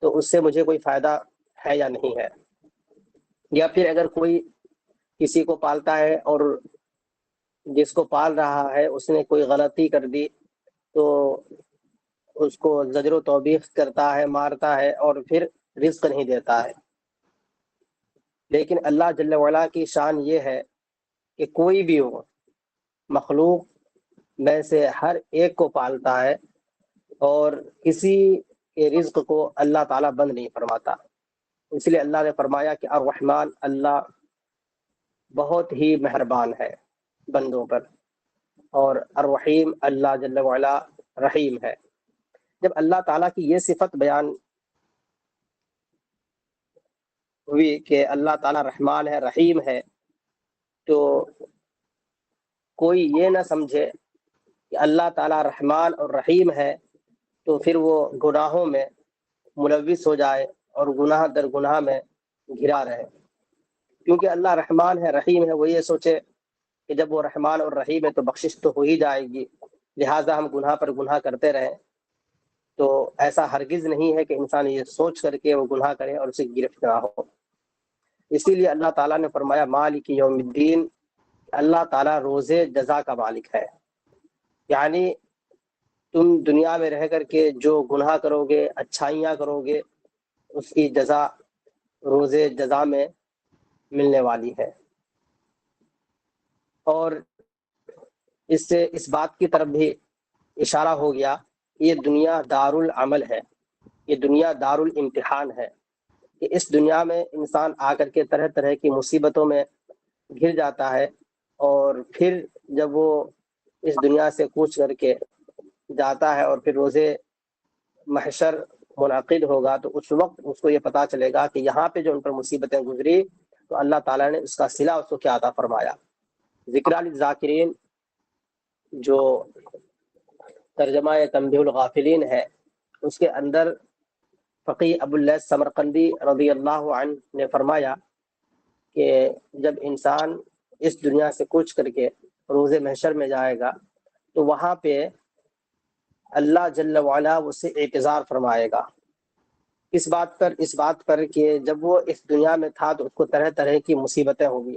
تو اس سے مجھے کوئی فائدہ ہے یا نہیں ہے. یا پھر اگر کوئی کسی کو پالتا ہے اور جس کو پال رہا ہے اس نے کوئی غلطی کر دی تو اس کو زجر و توبیخ کرتا ہے، مارتا ہے اور پھر رزق نہیں دیتا ہے. لیکن اللہ جل وعلا کی شان یہ ہے کہ کوئی بھی ہو، مخلوق میں سے ہر ایک کو پالتا ہے اور کسی کے رزق کو اللہ تعالیٰ بند نہیں فرماتا. اس لیے اللہ نے فرمایا کہ الرحمن، اللہ بہت ہی مہربان ہے بندوں پر، اور الرحیم، اللہ جل وعلا رحیم ہے. جب اللہ تعالیٰ کی یہ صفت بیان ہوئی کہ اللہ تعالیٰ رحمان ہے، رحیم ہے، تو کوئی یہ نہ سمجھے کہ اللہ تعالیٰ رحمان اور رحیم ہے تو پھر وہ گناہوں میں ملوث ہو جائے اور گناہ در گناہ میں گھرا رہے. کیونکہ اللہ رحمان ہے، رحیم ہے، وہ یہ سوچے کہ جب وہ رحمان اور رحیم ہے تو بخشش تو ہو ہی جائے گی، لہٰذا ہم گناہ پر گناہ کرتے رہیں. تو ایسا ہرگز نہیں ہے کہ انسان یہ سوچ کر کے وہ گناہ کرے اور اسے گرفت نہ ہو. اسی لیے اللہ تعالیٰ نے فرمایا مالک یوم الدین، اللہ تعالیٰ روز جزا کا مالک ہے. یعنی تم دنیا میں رہ کر کے جو گناہ کرو گے، اچھائیاں کرو گے، اس کی جزا روز جزا میں ملنے والی ہے. اور اس سے اس بات کی طرف بھی اشارہ ہو گیا، یہ دنیا دار العمل ہے، یہ دنیا دار الامتحان ہے، کہ اس دنیا میں انسان آ کر کے طرح طرح کی مصیبتوں میں گھر جاتا ہے، اور پھر جب وہ اس دنیا سے کوچ کر کے جاتا ہے اور پھر روز محشر منعقد ہوگا تو اس وقت اس کو یہ پتا چلے گا کہ یہاں پہ جو ان پر مصیبتیں گزری تو اللہ تعالیٰ نے اس کا صلہ اس کو کیا عطا فرمایا. ذکر للذاکرین جو ترجمہ تنبیہ الغافلین ہے، اس کے اندر فقی ابو اللیث سمرقندی رضی اللہ عنہ نے فرمایا کہ جب انسان اس دنیا سے کوچ کر کے روز محشر میں جائے گا تو وہاں پہ اللہ جل وعلا اس سے اعتذار فرمائے گا. اس بات پر کہ جب وہ اس دنیا میں تھا تو اس کو طرح طرح کی مصیبتیں ہوگی،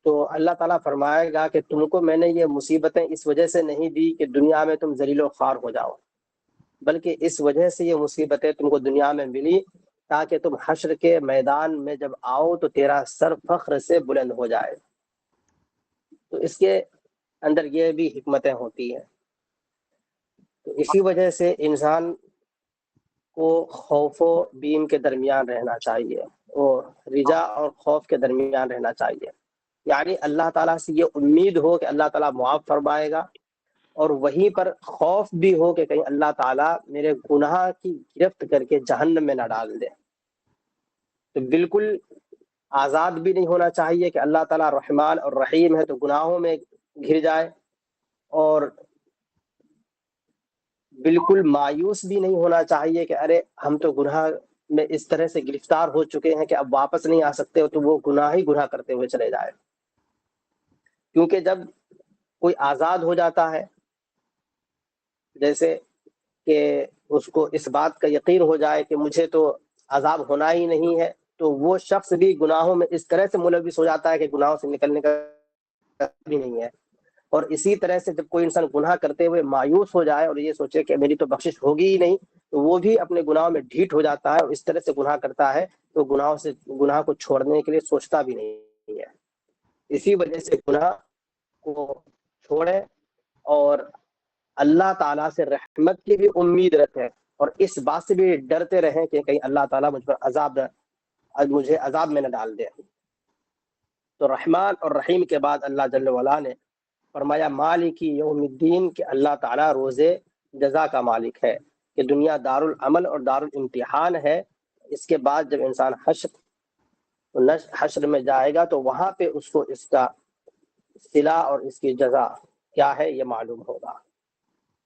تو اللہ تعالیٰ فرمائے گا کہ تم کو میں نے یہ مصیبتیں اس وجہ سے نہیں دی کہ دنیا میں تم ذلیل و خوار ہو جاؤ، بلکہ اس وجہ سے یہ مصیبتیں تم کو دنیا میں ملی تاکہ تم حشر کے میدان میں جب آؤ تو تیرا سر فخر سے بلند ہو جائے. تو اس کے اندر یہ بھی حکمتیں ہوتی ہیں. تو اسی وجہ سے انسان کو خوف و بیم کے درمیان رہنا چاہیے، اور رجا اور خوف کے درمیان رہنا چاہیے. یعنی اللہ تعالیٰ سے یہ امید ہو کہ اللہ تعالیٰ معاف فرمائے گا، اور وہیں پر خوف بھی ہو کہ کہیں اللہ تعالیٰ میرے گناہ کی گرفت کر کے جہنم میں نہ ڈال دے. تو بالکل آزاد بھی نہیں ہونا چاہیے کہ اللہ تعالیٰ رحمان اور رحیم ہے تو گناہوں میں گھر جائے، اور بالکل مایوس بھی نہیں ہونا چاہیے کہ ارے ہم تو گناہ میں اس طرح سے گرفتار ہو چکے ہیں کہ اب واپس نہیں آ سکتے، تو وہ گناہ ہی گناہ کرتے ہوئے چلے جائے. کیونکہ جب کوئی آزاد ہو جاتا ہے، جیسے کہ اس کو اس بات کا یقین ہو جائے کہ مجھے تو عذاب ہونا ہی نہیں ہے، تو وہ شخص بھی گناہوں میں اس طرح سے ملوث ہو جاتا ہے کہ گناہوں سے نکلنے کا بھی نہیں ہے. اور اسی طرح سے جب کوئی انسان گناہ کرتے ہوئے مایوس ہو جائے اور یہ سوچے کہ میری تو بخشش ہوگی ہی نہیں، تو وہ بھی اپنے گناہوں میں ڈھیٹ ہو جاتا ہے اور اس طرح سے گناہ کرتا ہے تو گناہ کو چھوڑنے کے لیے سوچتا بھی نہیں ہے. اسی وجہ سے گناہ کو چھوڑیں اور اللہ تعالیٰ سے رحمت کی بھی امید رکھیں، اور اس بات سے بھی ڈرتے رہیں کہ کہیں اللہ تعالیٰ مجھے عذاب میں نہ ڈال دے. تو رحمان اور رحیم کے بعد اللہ جل وعلا نے فرمایا مالک یوم الدین، کہ اللہ تعالیٰ روز جزا کا مالک ہے، کہ دنیا دار العمل اور دار الامتحان ہے. اس کے بعد جب انسان حشر میں جائے گا تو وہاں پہ اس کو اس کا صلہ اور اس کی جزا کیا ہے یہ معلوم ہوگا.